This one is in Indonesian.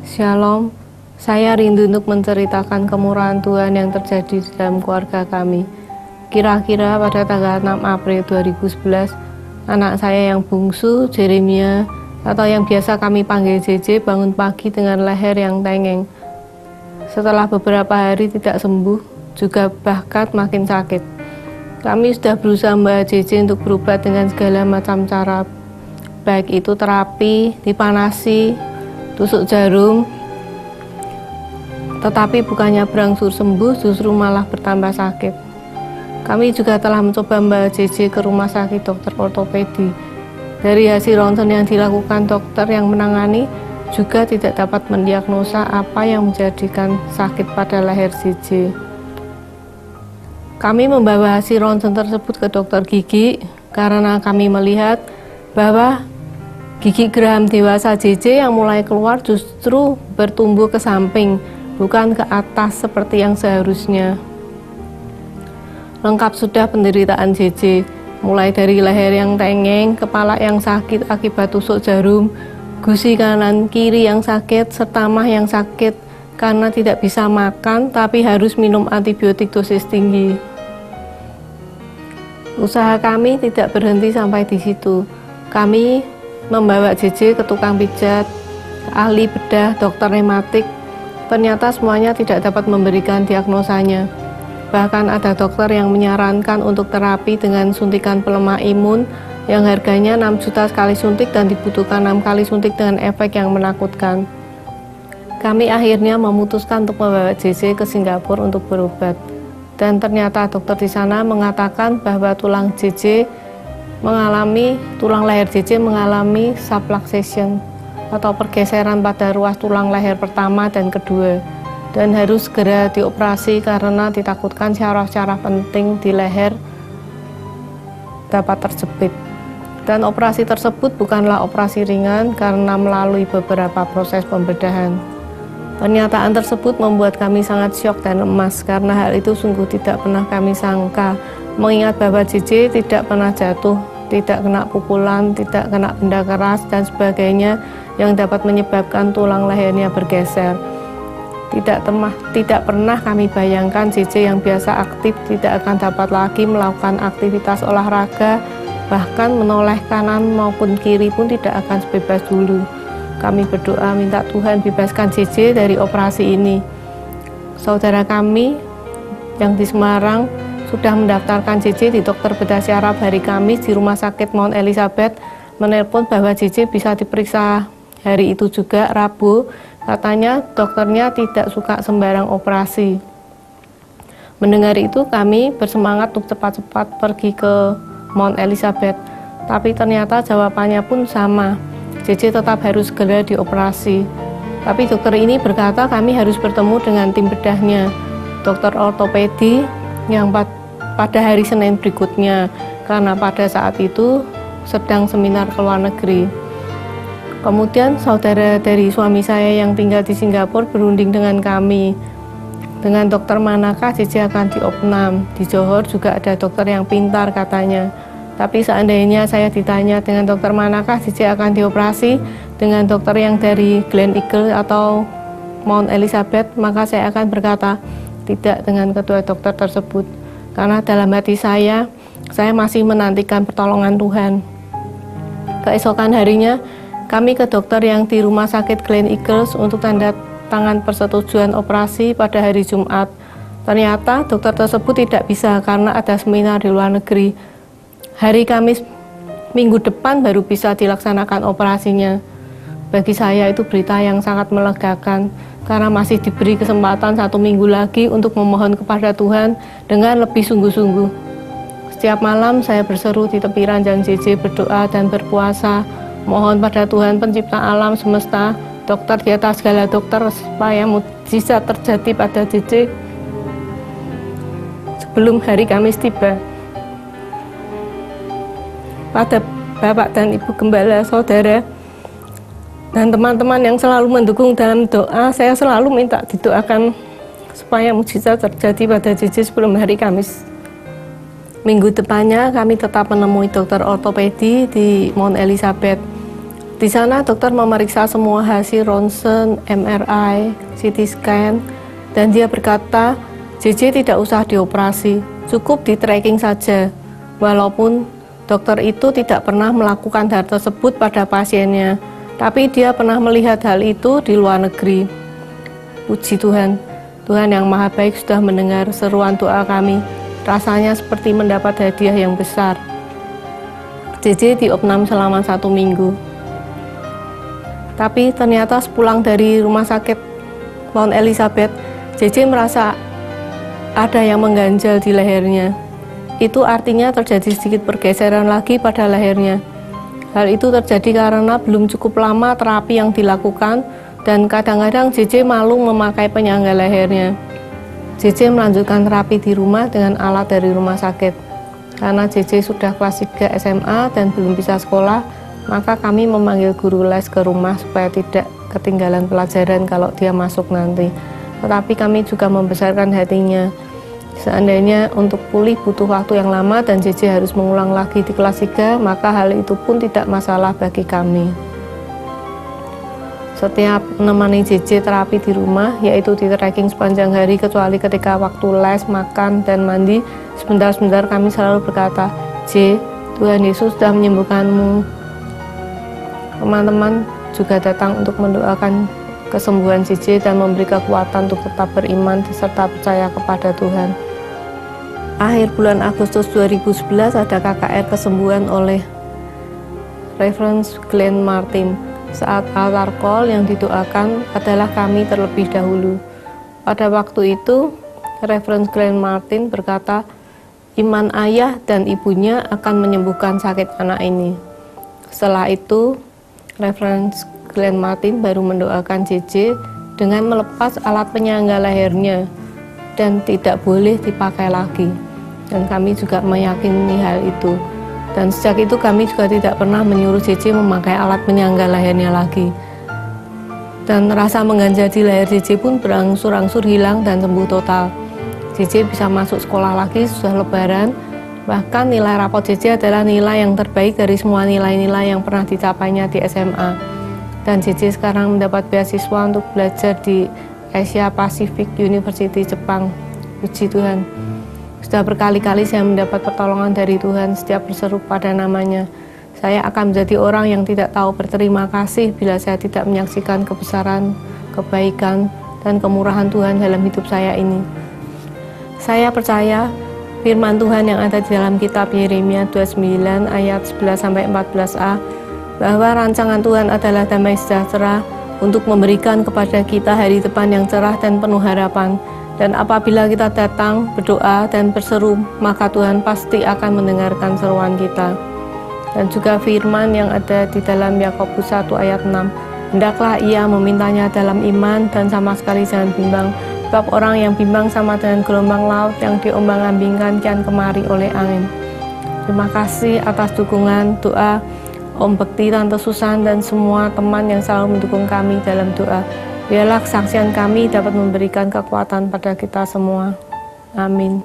Shalom, saya rindu untuk menceritakan kemurahan Tuhan yang terjadi di dalam keluarga kami. Kira-kira pada tanggal 6 April 2011, anak saya yang bungsu, Jeremia, atau yang biasa kami panggil JJ, bangun pagi dengan leher yang tengeng. Setelah beberapa hari tidak sembuh, juga bahkan makin sakit. Kami sudah berusaha membawa JJ untuk berobat dengan segala macam cara, baik itu terapi, dipanasi, tusuk jarum, tetapi bukannya berangsur sembuh, justru malah bertambah sakit. Kami juga telah mencoba membawa JJ ke rumah sakit dokter ortopedi. Dari hasil ronsen yang dilakukan dokter yang menangani, juga tidak dapat mendiagnosa apa yang menjadikan sakit pada leher JJ. Kami membawa hasil ronsen tersebut ke dokter gigi karena kami melihat bahwa gigi geraham dewasa JJ yang mulai keluar justru bertumbuh ke samping, bukan ke atas seperti yang seharusnya. Lengkap sudah penderitaan JJ, mulai dari leher yang tengeng, kepala yang sakit akibat tusuk jarum, gusi kanan kiri yang sakit, serta mah yang sakit karena tidak bisa makan tapi harus minum antibiotik dosis tinggi. Usaha kami tidak berhenti sampai di situ. Kami membawa JJ ke tukang pijat, ahli bedah, dokter rematik. Ternyata semuanya tidak dapat memberikan diagnosanya. Bahkan ada dokter yang menyarankan untuk terapi dengan suntikan pelemah imun yang harganya 6 juta sekali suntik dan dibutuhkan 6 kali suntik dengan efek yang menakutkan. Kami akhirnya memutuskan untuk membawa JJ ke Singapura untuk berobat. Dan ternyata dokter di sana mengatakan bahwa tulang leher JJ mengalami subluxation atau pergeseran pada ruas tulang leher pertama dan kedua, dan harus segera dioperasi karena ditakutkan syaraf-syaraf penting di leher dapat terjepit. Dan operasi tersebut bukanlah operasi ringan karena melalui beberapa proses pembedahan. Pernyataan tersebut membuat kami sangat syok dan lemas karena hal itu sungguh tidak pernah kami sangka, mengingat bahwa JJ tidak pernah jatuh, tidak kena pukulan, tidak kena benda keras dan sebagainya yang dapat menyebabkan tulang lehernya bergeser. Tidak pernah kami bayangkan JJ yang biasa aktif tidak akan dapat lagi melakukan aktivitas olahraga, bahkan menoleh kanan maupun kiri pun tidak akan sebebas dulu. Kami berdoa minta Tuhan bebaskan JJ dari operasi ini. Saudara kami yang di Semarang sudah mendaftarkan JJ di dokter bedah syaraf hari Kamis di Rumah Sakit Mount Elizabeth, menelpon bahwa JJ bisa diperiksa hari itu juga, Rabu. Katanya dokternya tidak suka sembarang operasi. Mendengar itu kami bersemangat untuk cepat-cepat pergi ke Mount Elizabeth, tapi ternyata jawabannya pun sama. JJ tetap harus segera dioperasi. Tapi dokter ini berkata kami harus bertemu dengan tim bedahnya, dokter ortopedi yang pada hari Senin berikutnya, karena pada saat itu sedang seminar ke luar negeri. Kemudian saudara dari suami saya yang tinggal di Singapura berunding dengan kami. Dengan dokter manakah JJ akan diopnam? Di Johor juga ada dokter yang pintar katanya. Tapi seandainya saya ditanya dengan dokter manakah JJ akan dioperasi, dengan dokter yang dari Gleneagles atau Mount Elizabeth, maka saya akan berkata tidak dengan kedua dokter tersebut. Karena dalam hati saya masih menantikan pertolongan Tuhan. Keesokan harinya, kami ke dokter yang di rumah sakit Gleneagles untuk tanda tangan persetujuan operasi pada hari Jumat. Ternyata dokter tersebut tidak bisa karena ada seminar di luar negeri. Hari Kamis minggu depan baru bisa dilaksanakan operasinya. Bagi saya itu berita yang sangat melegakan karena masih diberi kesempatan 1 minggu lagi untuk memohon kepada Tuhan dengan lebih sungguh-sungguh. Setiap malam saya berseru di tepi ranjang JJ, berdoa dan berpuasa, mohon pada Tuhan pencipta alam semesta, dokter di atas segala dokter, supaya mukjizat terjadi pada JJ sebelum hari Kamis tiba. Pada Bapak dan Ibu Gembala, saudara, dan teman-teman yang selalu mendukung dalam doa, saya selalu minta didoakan supaya mukjizat terjadi pada JJ sebelum hari Kamis. Minggu depannya kami tetap menemui dokter ortopedi di Mount Elizabeth. Di sana dokter memeriksa semua hasil ronsen, MRI, CT scan, dan dia berkata, JJ tidak usah dioperasi, cukup di tracking saja. Walaupun dokter itu tidak pernah melakukan hal tersebut pada pasiennya, tapi dia pernah melihat hal itu di luar negeri. Puji Tuhan, Tuhan yang Maha Baik sudah mendengar seruan doa kami. Rasanya seperti mendapat hadiah yang besar. JJ diopnam selama 1 minggu. Tapi ternyata sepulang dari rumah sakit Mount Elizabeth, JJ merasa ada yang mengganjal di lehernya. Itu artinya terjadi sedikit pergeseran lagi pada lehernya. Hal itu terjadi karena belum cukup lama terapi yang dilakukan dan kadang-kadang JJ malu memakai penyangga lehernya. JJ melanjutkan terapi di rumah dengan alat dari rumah sakit. Karena JJ sudah kelas 3 SMA dan belum bisa sekolah, maka kami memanggil guru les ke rumah supaya tidak ketinggalan pelajaran kalau dia masuk nanti. Tetapi kami juga membesarkan hatinya. Seandainya untuk pulih butuh waktu yang lama dan JJ harus mengulang lagi di kelas 3, maka hal itu pun tidak masalah bagi kami. Setiap menemani JJ terapi di rumah, yaitu di tracking sepanjang hari kecuali ketika waktu les, makan, dan mandi, sebentar-sebentar kami selalu berkata, J, Tuhan Yesus sudah menyembuhkanmu. Teman-teman juga datang untuk mendoakan kesembuhan JJ dan memberi kekuatan untuk tetap beriman serta percaya kepada Tuhan. Akhir bulan Agustus 2011 ada KKR kesembuhan oleh Reverend Glenn Martin. Saat altar call yang didoakan adalah kami terlebih dahulu. Pada waktu itu, Reverend Glenn Martin berkata, iman ayah dan ibunya akan menyembuhkan sakit anak ini. Setelah itu, Reverend Glenn Martin baru mendoakan JJ dengan melepas alat penyangga lehernya dan tidak boleh dipakai lagi. Dan kami juga meyakini hal itu. Dan sejak itu kami juga tidak pernah menyuruh JJ memakai alat penyangga lehernya lagi. Dan rasa mengganjal di leher JJ pun berangsur-angsur hilang dan sembuh total. JJ bisa masuk sekolah lagi sudah lebaran. Bahkan nilai rapot JJ adalah nilai yang terbaik dari semua nilai-nilai yang pernah dicapainya di SMA. Dan JJ sekarang mendapat beasiswa untuk belajar di Asia Pacific University Jepang. Puji Tuhan. Sudah berkali-kali saya mendapat pertolongan dari Tuhan setiap berseru pada namanya. Saya akan menjadi orang yang tidak tahu berterima kasih bila saya tidak menyaksikan kebesaran, kebaikan, dan kemurahan Tuhan dalam hidup saya ini. Saya percaya firman Tuhan yang ada di dalam kitab Yeremia 29 ayat 11-14a bahwa rancangan Tuhan adalah damai sejahtera untuk memberikan kepada kita hari depan yang cerah dan penuh harapan. Dan apabila kita datang, berdoa, dan berseru, maka Tuhan pasti akan mendengarkan seruan kita. Dan juga firman yang ada di dalam Yakobus 1 ayat 6. Hendaklah ia memintanya dalam iman dan sama sekali jangan bimbang. Sebab orang yang bimbang sama dengan gelombang laut yang diombang-ambingkan kian kemari oleh angin. Terima kasih atas dukungan, doa, Om Bekti, Tante Susan, dan semua teman yang selalu mendukung kami dalam doa. Biarlah kesaksian kami dapat memberikan kekuatan pada kita semua. Amin.